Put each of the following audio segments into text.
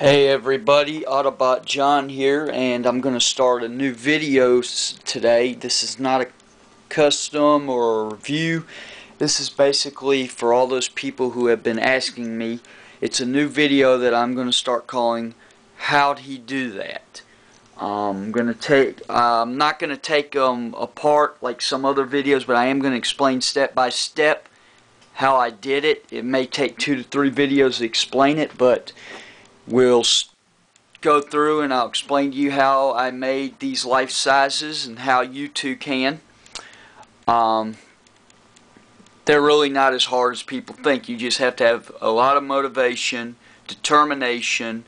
Hey everybody, autobotjohn here, and I'm going to start a new video today. This is not a custom or a review. This is basically for all those people who have been asking me. It's a new video that I'm going to start calling How'd He Do That? I'm not going to take apart like some other videos, but I am going to explain step by step how I did it. It may take 2 to 3 videos to explain it, but we'll go through and I'll explain to you how I made these life sizes and how you too can. They're really not as hard as people think. You just have to have a lot of motivation, determination,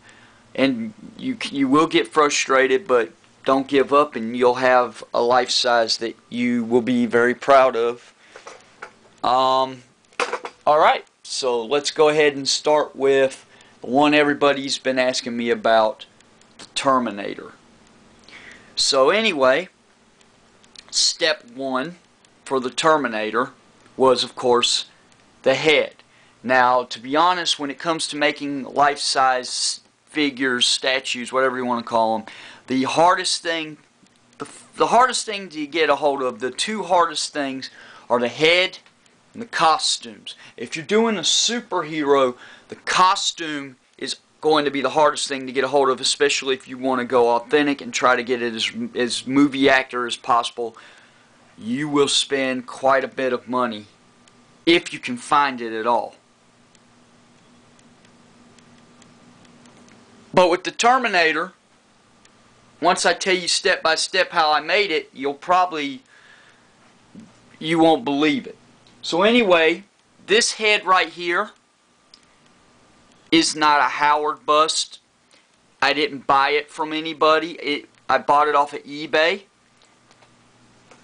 and you will get frustrated, but don't give up and you'll have a life size that you will be very proud of. Alright, so let's go ahead and start with the one everybody's been asking me about, the Terminator. So anyway, step 1 for the Terminator was, of course, the head. Now, to be honest, when it comes to making life-size figures, statues, whatever you want to call them, the hardest thing to get a hold of, the two hardest things are the head and the costumes. If you're doing a superhero, the costume is going to be the hardest thing to get a hold of, especially if you want to go authentic and try to get it as movie actor as possible. You will spend quite a bit of money if you can find it at all. But with the Terminator, once I tell you step by step how I made it, you won't believe it. So anyway, this head right here is not a Howard bust. I didn't buy it from anybody. I bought it off of eBay.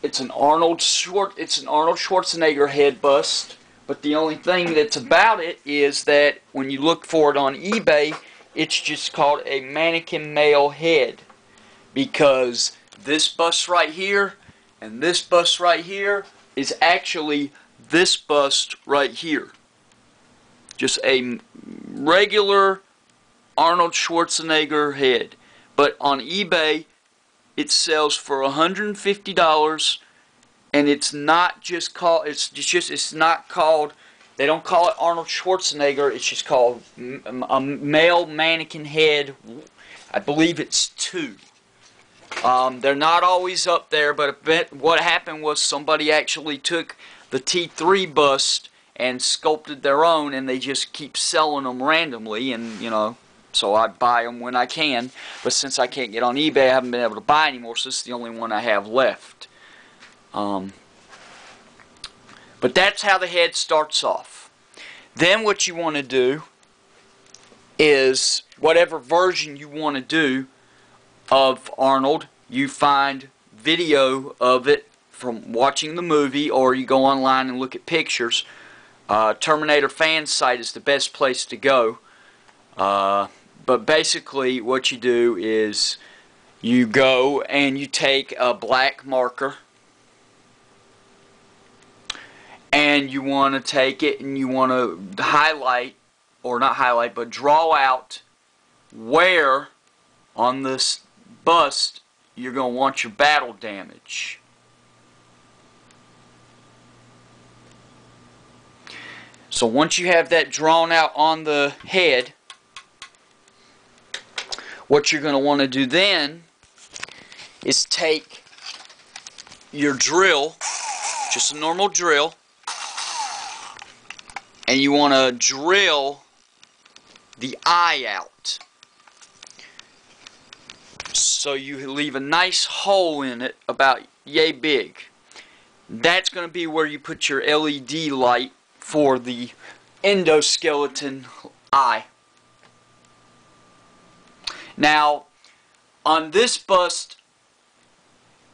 It's an Arnold Schwarzenegger head bust. But the only thing that's about it is that when you look for it on eBay, it's just called a mannequin male head, because this bust right here and this bust right here is actually this bust right here. Just a regular Arnold Schwarzenegger head. But on eBay it sells for $150, and it's not just called, it's not called, they don't call it Arnold Schwarzenegger, it's just called a male mannequin head. I believe it's 2. They're not always up there, but what happened was somebody actually took the T3 bust and sculpted their own, and they just keep selling them randomly, and so I buy them when I can. But since I can't get on eBay, I haven't been able to buy anymore, so this is the only one I have left. But that's how the head starts off. Then what you want to do is, whatever version you want to do of Arnold, you find video of it from watching the movie, or you go online and look at pictures. Terminator fan site is the best place to go. But basically what you do is you go and you take a black marker, and you want to take it and you want to highlight, or not highlight, but draw out where on this bust you're going to want your battle damage. So once you have that drawn out on the head, what you're going to want to do then is take your drill, just a normal drill, and you want to drill the eye out. So you leave a nice hole in it about yay big. That's going to be where you put your LED light for the endoskeleton eye. Now, on this bust,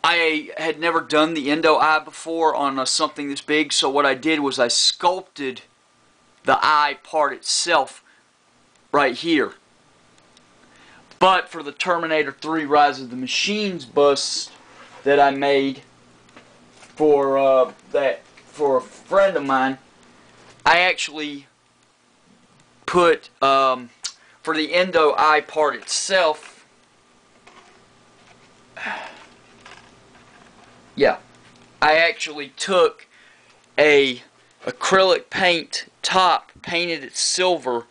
I had never done the endo eye before on something this big, so what I did was I sculpted the eye part itself right here. But for the Terminator 3 Rise of the Machines bust that I made for a friend of mine, I actually put for the endo eye part itself, yeah, I actually took a acrylic paint top, painted it silver,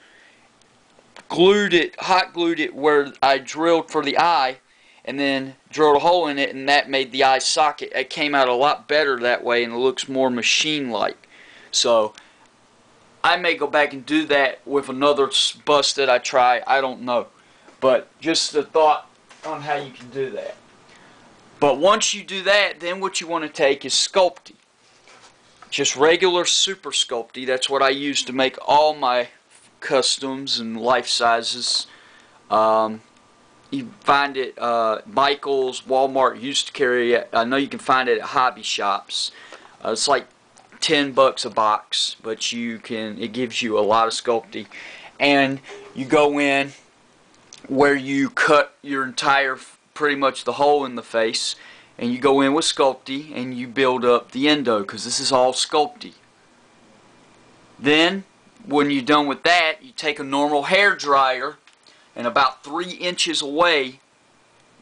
hot glued it where I drilled for the eye, and then drilled a hole in it, and that made the eye socket. It came out a lot better that way, and it looks more machine-like. So I may go back and do that with another bust that I try. I don't know. But just a thought on how you can do that. But once you do that, then what you want to take is sculpting. Just regular super sculpting. That's what I use to make all my customs and life sizes. You find it, Michael's, Walmart used to carry it. I know you can find it at hobby shops. It's like $10 a box, but it gives you a lot of sculpting. And you go in where you cut your entire, pretty much the hole in the face, and you go in with sculpting and you build up the endo, because this is all sculpting. Then when you're done with that, you take a normal hair dryer, and about 3 inches away,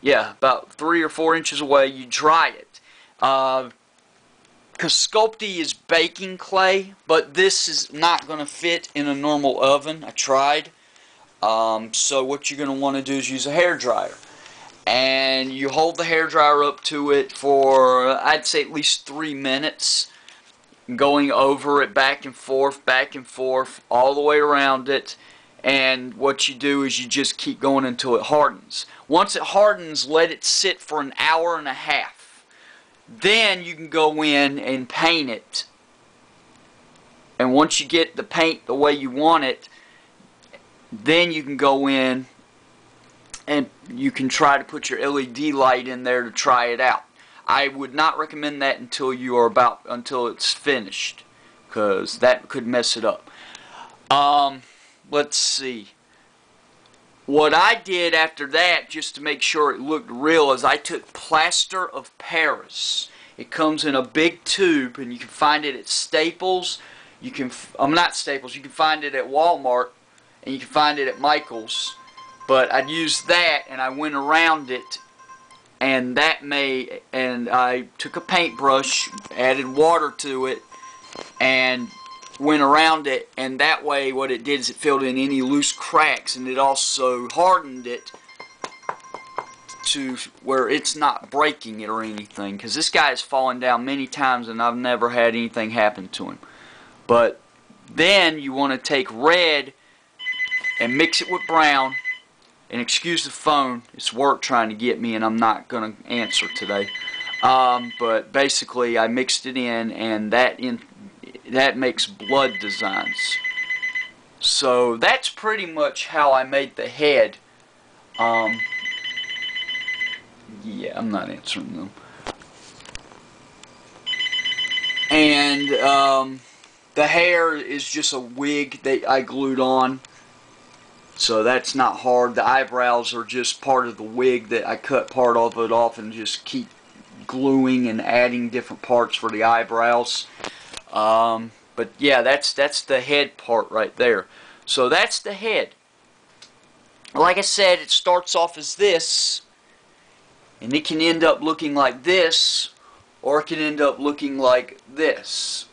about 3 or 4 inches away, you dry it. Because sculpting is baking clay, but this is not going to fit in a normal oven. I tried. So what you're going to want to do is use a hair dryer. And you hold the hair dryer up to it for, I'd say, at least 3 minutes, going over it back and forth, all the way around it. And what you do is you just keep going until it hardens. Once it hardens, let it sit for an hour and a half. Then you can go in and paint it. And once you get the paint the way you want it, then you can go in and you can try to put your LED light in there to try it out. I would not recommend that until it's finished, because that could mess it up. Let's see. What I did after that, just to make sure it looked real, is I took plaster of Paris. It comes in a big tube, and you can find it at Staples. You can find it at Walmart, and you can find it at Michael's. But I'd used that, and I went around it, and I took a paintbrush, added water to it, and went around it, and that way what it did is it filled in any loose cracks, and it also hardened it to where it's not breaking it or anything, because this guy has fallen down many times and I've never had anything happen to him. But then you want to take red and mix it with brown, and excuse the phone, it's work trying to get me and I'm not going to answer today. But basically I mixed it in, and that makes blood designs. So that's pretty much how I made the head. Yeah, I'm not answering them. And the hair is just a wig that I glued on. So that's not hard. The eyebrows are just part of the wig that I cut part of it off and just keep gluing and adding different parts for the eyebrows. But yeah, that's the head part right there. So that's the head. Like I said, it starts off as this, and it can end up looking like this, or it can end up looking like this.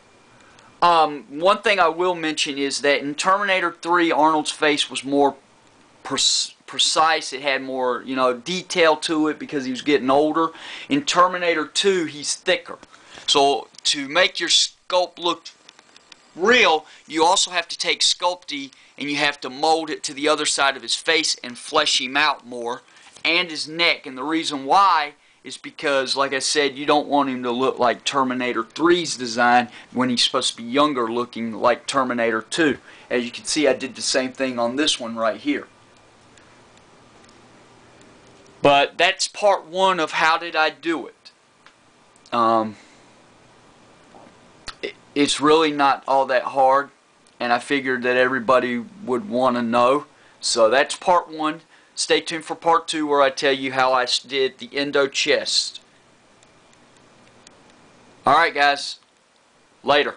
One thing I will mention is that in Terminator 3, Arnold's face was more precise. It had more, detail to it because he was getting older. In Terminator 2, he's thicker. So to make your sculpt look real, you also have to take sculpting and you have to mold it to the other side of his face and flesh him out more, and his neck. And the reason why is because, like I said, you don't want him to look like Terminator 3's design when he's supposed to be younger looking like Terminator 2. As you can see, I did the same thing on this one right here. But that's part one of how did I do it. It's really not all that hard, and I figured that everybody would want to know. So that's part one. Stay tuned for part two, where I tell you how I did the endo chest. Alright guys, later.